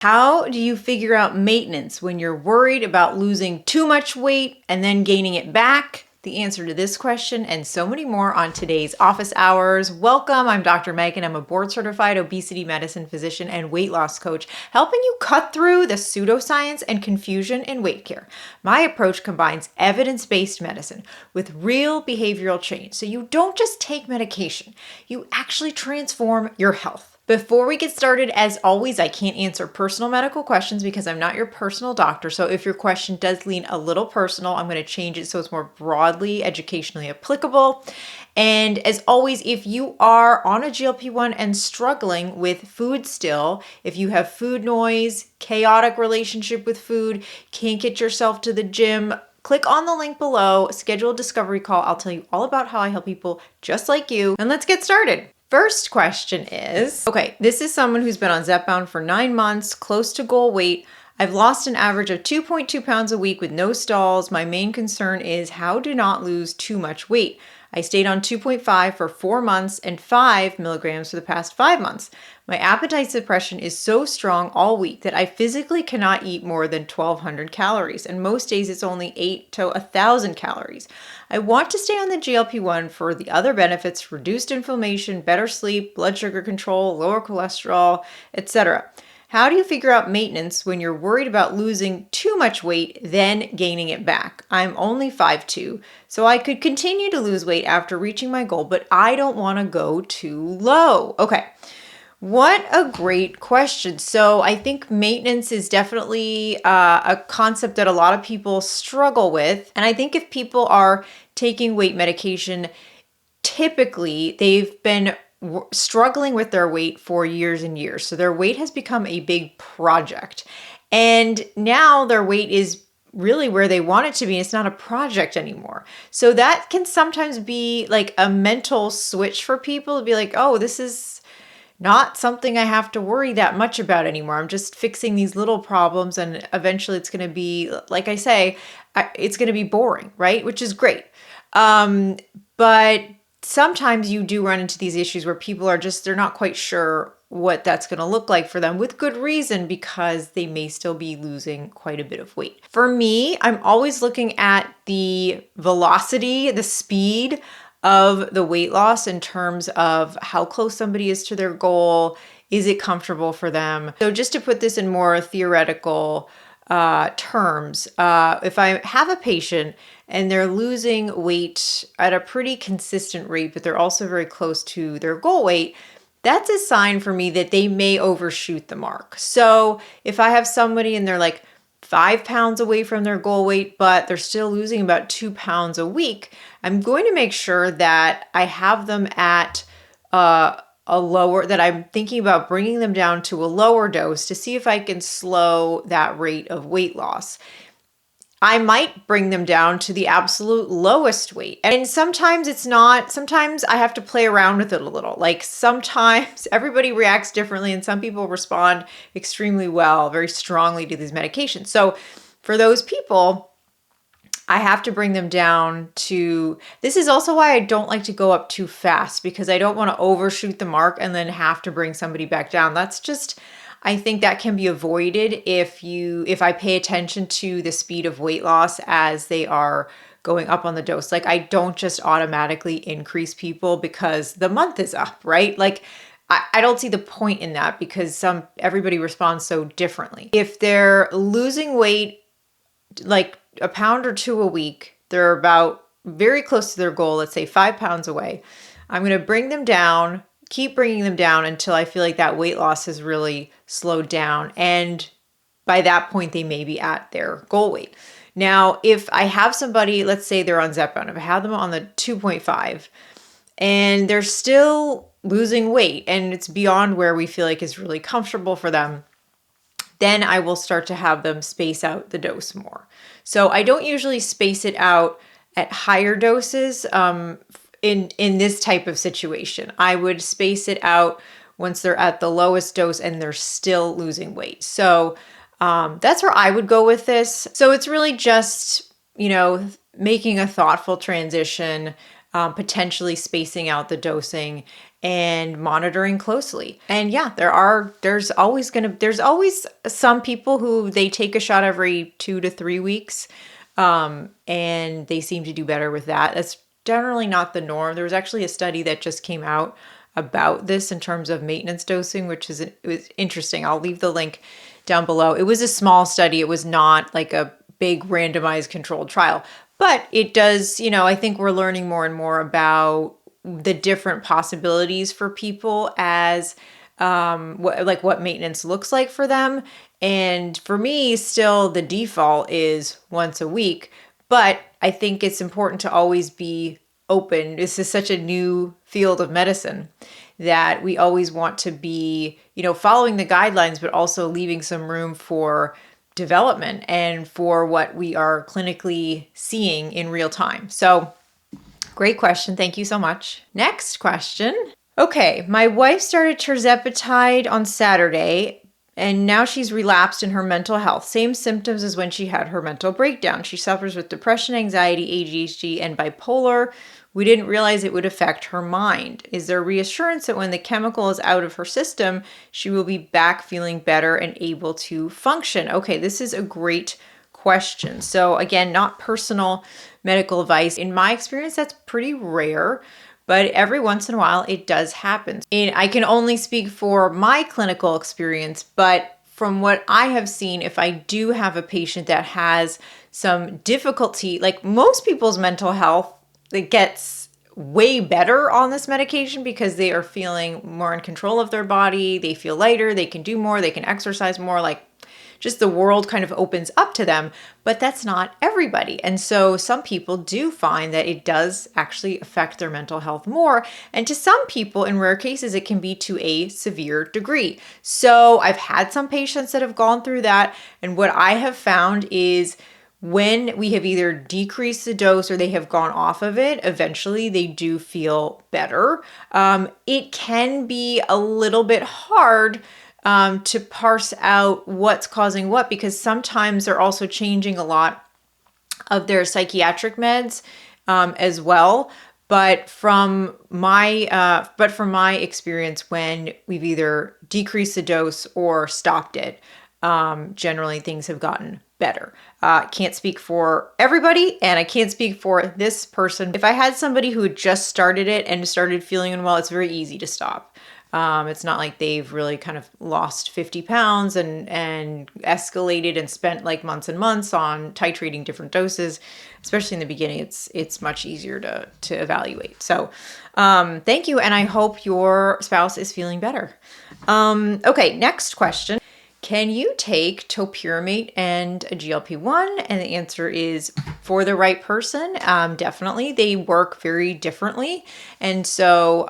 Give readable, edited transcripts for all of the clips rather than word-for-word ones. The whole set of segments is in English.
How do you figure out maintenance when you're worried about losing too much weight and then gaining it back? The answer to this question and so many more on today's Office Hours. Welcome, I'm Dr. Meghan. I'm a board-certified obesity medicine physician and weight loss coach, helping you cut through the pseudoscience and confusion in weight care. My approach combines evidence-based medicine with real behavioral change, so you don't just take medication, you actually transform your health. Before we get started, as always, I can't answer personal medical questions because I'm not your personal doctor. So if your question does lean a little personal, I'm going to change it so it's more broadly educationally applicable. And as always, if you are on a GLP-1 and struggling with food still, if you have food noise, chaotic relationship with food, can't get yourself to the gym, click on the link below, schedule a discovery call. I'll tell you all about how I help people just like you. And let's get started. First question is, okay, this is someone who's been on Zepbound for 9 months, close to goal weight. I've lost an average of 2.2 pounds a week with no stalls. My main concern is how to not lose too much weight. I stayed on 2.5 for 4 months and 5 milligrams for the past 5 months. My appetite suppression is so strong all week that I physically cannot eat more than 1,200 calories, and most days it's only 8 to 1,000 calories. I want to stay on the GLP-1 for the other benefits: reduced inflammation, better sleep, blood sugar control, lower cholesterol, etc. How do you figure out maintenance when you're worried about losing too much weight, then gaining it back? I'm only 5'2", so I could continue to lose weight after reaching my goal, but I don't want to go too low. Okay, what a great question. So I think maintenance is definitely a concept that a lot of people struggle with. And I think if people are taking weight medication, typically they've been struggling with their weight for years and years. So their weight has become a big project. And now their weight is really where they want it to be. It's not a project anymore. So that can sometimes be like a mental switch for people to be like, oh, this is not something I have to worry that much about anymore. I'm just fixing these little problems, and eventually it's going to be, like I say, it's going to be boring, right? Which is great. But sometimes you do run into these issues where people are just, they're not quite sure what that's going to look like for them, with good reason, because they may still be losing quite a bit of weight. For me, I'm always looking at the velocity, the speed of the weight loss in terms of how close somebody is to their goal. Is it comfortable for them? So just to put this in more theoretical terms, if I have a patient and they're losing weight at a pretty consistent rate, but they're also very close to their goal weight, that's a sign for me that they may overshoot the mark. So if I have somebody and they're like 5 pounds away from their goal weight, but they're still losing about 2 pounds a week, I'm going to make sure that I have them at that I'm thinking about bringing them down to a lower dose to see if I can slow that rate of weight loss. I might bring them down to the absolute lowest weight. And sometimes it's not, sometimes I have to play around with it a little. Like sometimes everybody reacts differently, and some people respond extremely well, very strongly to these medications. So for those people, I have to bring them down to, this is also why I don't like to go up too fast, because I don't want to overshoot the mark and then have to bring somebody back down. That's just, I think that can be avoided if I pay attention to the speed of weight loss as they are going up on the dose. Like I don't just automatically increase people because the month is up, right? Like I don't see the point in that, because everybody responds so differently. If they're losing weight like a pound or 2 a week, they're about very close to their goal, let's say 5 pounds away, I'm going to bring them down, keep bringing them down until I feel like that weight loss has really slowed down. And by that point, they may be at their goal weight. Now, if I have somebody, let's say they're on Zepbound, if I have them on the 2.5 and they're still losing weight and it's beyond where we feel like is really comfortable for them, then I will start to have them space out the dose more. So I don't usually space it out at higher doses in this type of situation. I would space it out once they're at the lowest dose and they're still losing weight. So that's where I would go with this. So it's really just, making a thoughtful transition, potentially spacing out the dosing, and monitoring closely. And yeah, there's always some people who they take a shot every 2 to 3 weeks, and they seem to do better with that. That's generally not the norm. There was actually a study that just came out about this in terms of maintenance dosing, which it was interesting. I'll leave the link down below. It was a small study. It was not like a big randomized controlled trial, but it does, I think we're learning more and more about the different possibilities for people as what maintenance looks like for them. And for me, still the default is once a week, but I think it's important to always be open. This is such a new field of medicine that we always want to be, following the guidelines, but also leaving some room for development and for what we are clinically seeing in real time. So great question. Thank you so much. Next question. Okay, my wife started tirzepatide on Saturday, and now she's relapsed in her mental health. Same symptoms as when she had her mental breakdown. She suffers with depression, anxiety, ADHD, and bipolar. We didn't realize it would affect her mind. Is there reassurance that when the chemical is out of her system, she will be back feeling better and able to function? Okay, this is a great question. So again, not personal medical advice. In my experience, that's pretty rare, but every once in a while it does happen. And I can only speak for my clinical experience, but from what I have seen, if I do have a patient that has some difficulty, like most people's mental health, it gets way better on this medication because they are feeling more in control of their body. They feel lighter, they can do more, they can exercise more, like just the world kind of opens up to them, but that's not everybody. And so some people do find that it does actually affect their mental health more. And to some people, in rare cases, it can be to a severe degree. So I've had some patients that have gone through that. And what I have found is when we have either decreased the dose or they have gone off of it, eventually they do feel better. It can be a little bit hard to parse out what's causing what, because sometimes they're also changing a lot of their psychiatric meds as well. But from my experience, when we've either decreased the dose or stopped it, generally things have gotten better. Can't speak for everybody, and I can't speak for this person. If I had somebody who had just started it and started feeling unwell, it's very easy to stop. It's not like they've really kind of lost 50 pounds and escalated and spent like months and months on titrating different doses. Especially in the beginning, it's much easier to evaluate. So thank you, and I hope your spouse is feeling better. Okay, next question. Can you take topiramate and a GLP-1? And the answer is, for the right person, definitely. They work very differently. And so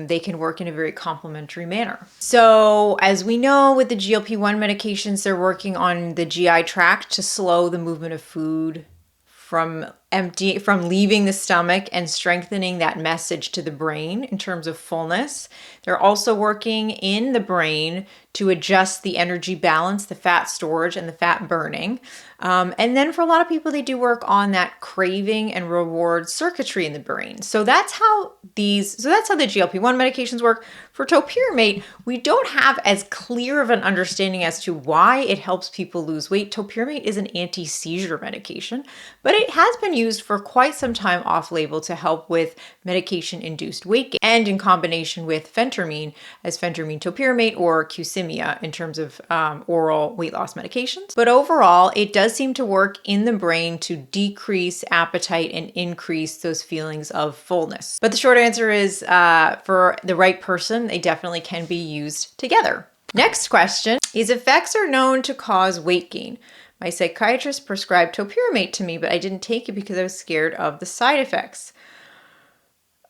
they can work in a very complementary manner. So as we know, with the GLP-1 medications, they're working on the GI tract to slow the movement of food from leaving the stomach and strengthening that message to the brain in terms of fullness. They're also working in the brain to adjust the energy balance, the fat storage, and the fat burning. And then for a lot of people, they do work on that craving and reward circuitry in the brain. So that's how the GLP-1 medications work. For topiramate, we don't have as clear of an understanding as to why it helps people lose weight. Topiramate is an anti-seizure medication, but it has been used for quite some time off-label to help with medication-induced weight gain, and in combination with phentermine as phentermine topiramate or Qsymia in terms of oral weight loss medications. But overall, it does seem to work in the brain to decrease appetite and increase those feelings of fullness. But the short answer is, for the right person, they definitely can be used together. Next question is, effects are known to cause weight gain. My psychiatrist prescribed topiramate to me, but I didn't take it because I was scared of the side effects.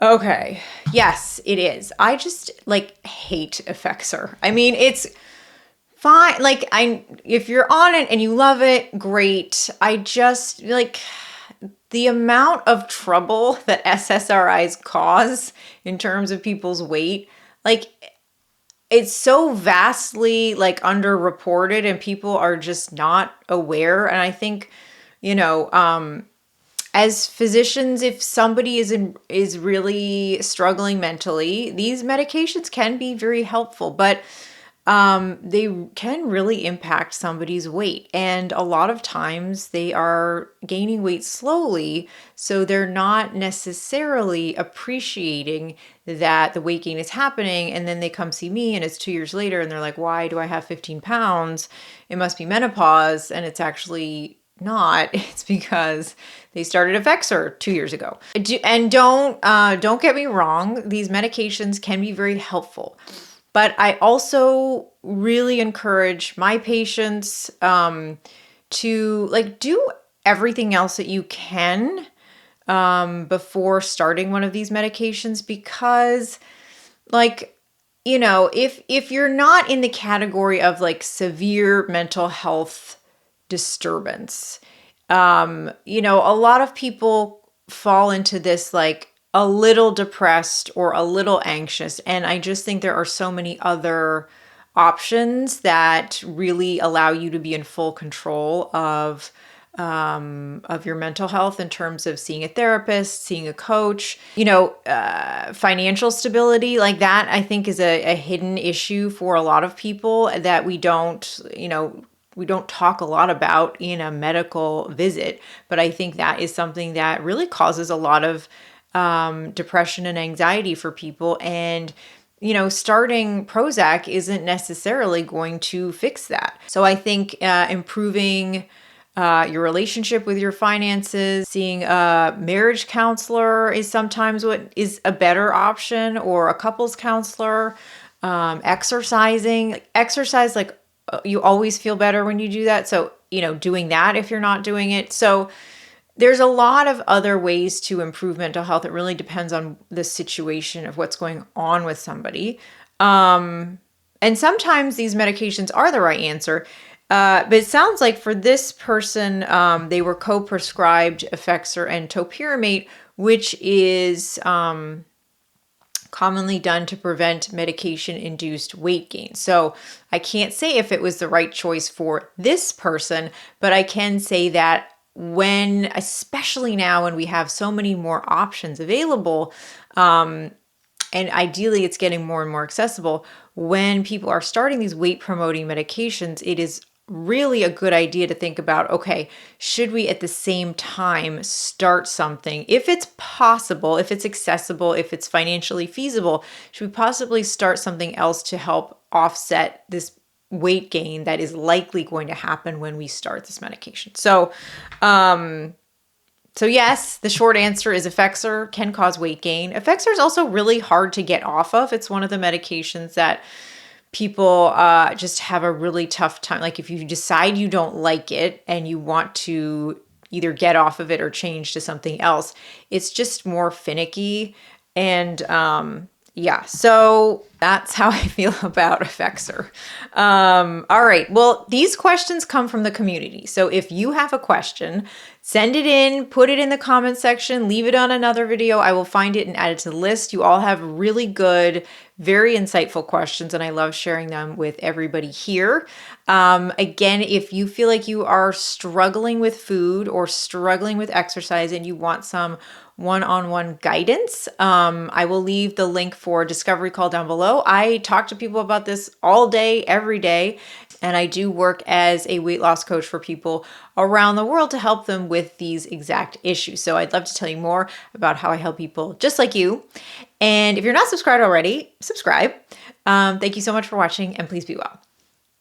Okay, yes, it is. I just hate Effexor. I mean, it's fine. If you're on it and you love it, great. I just the amount of trouble that SSRIs cause in terms of people's weight, it's so vastly underreported, and people are just not aware. And I think, as physicians, if somebody is really struggling mentally, these medications can be very helpful, but they can really impact somebody's weight. And a lot of times they are gaining weight slowly, so they're not necessarily appreciating that the weight gain is happening. And then they come see me and it's 2 years later and they're like, why do I have 15 pounds? It must be menopause. And it's actually not. It's because they started Effexor 2 years ago. And don't get me wrong, these medications can be very helpful. But I also really encourage my patients to do everything else that you can before starting one of these medications, because if you're not in the category of severe mental health disturbance, a lot of people fall into this a little depressed or a little anxious. And I just think there are so many other options that really allow you to be in full control of your mental health in terms of seeing a therapist, seeing a coach, financial stability. That I think is a hidden issue for a lot of people that we don't talk a lot about in a medical visit. But I think that is something that really causes a lot of depression and anxiety for people. And, starting Prozac isn't necessarily going to fix that. So I think improving your relationship with your finances, seeing a marriage counselor is sometimes what is a better option, or a couples counselor. Exercising, you always feel better when you do that. So, doing that if you're not doing it. So there's a lot of other ways to improve mental health. It really depends on the situation of what's going on with somebody. And sometimes these medications are the right answer. But it sounds like for this person, they were co-prescribed Effexor and topiramate, which is commonly done to prevent medication-induced weight gain. So I can't say if it was the right choice for this person, but I can say that especially now when we have so many more options available, and ideally it's getting more and more accessible, when people are starting these weight promoting medications, it is really a good idea to think about, okay, should we at the same time start something? If it's possible, if it's accessible, if it's financially feasible, should we possibly start something else to help offset this weight gain that is likely going to happen when we start this medication? So yes, the short answer is Effexor can cause weight gain. Effexor is also really hard to get off of. It's one of the medications that people just have a really tough time. If you decide you don't like it and you want to either get off of it or change to something else, it's just more finicky. And so that's how I feel about Effexor. All right. Well, these questions come from the community. So if you have a question, send it in, put it in the comment section, leave it on another video. I will find it and add it to the list. You all have really good, very insightful questions, and I love sharing them with everybody here. Again, if you feel like you are struggling with food or struggling with exercise and you want some one-on-one guidance, I will leave the link for Discovery Call down below. I talk to people about this all day, every day, and I do work as a weight loss coach for people around the world to help them with these exact issues. So I'd love to tell you more about how I help people just like you. And if you're not subscribed already, subscribe. Thank you so much for watching, and please be well.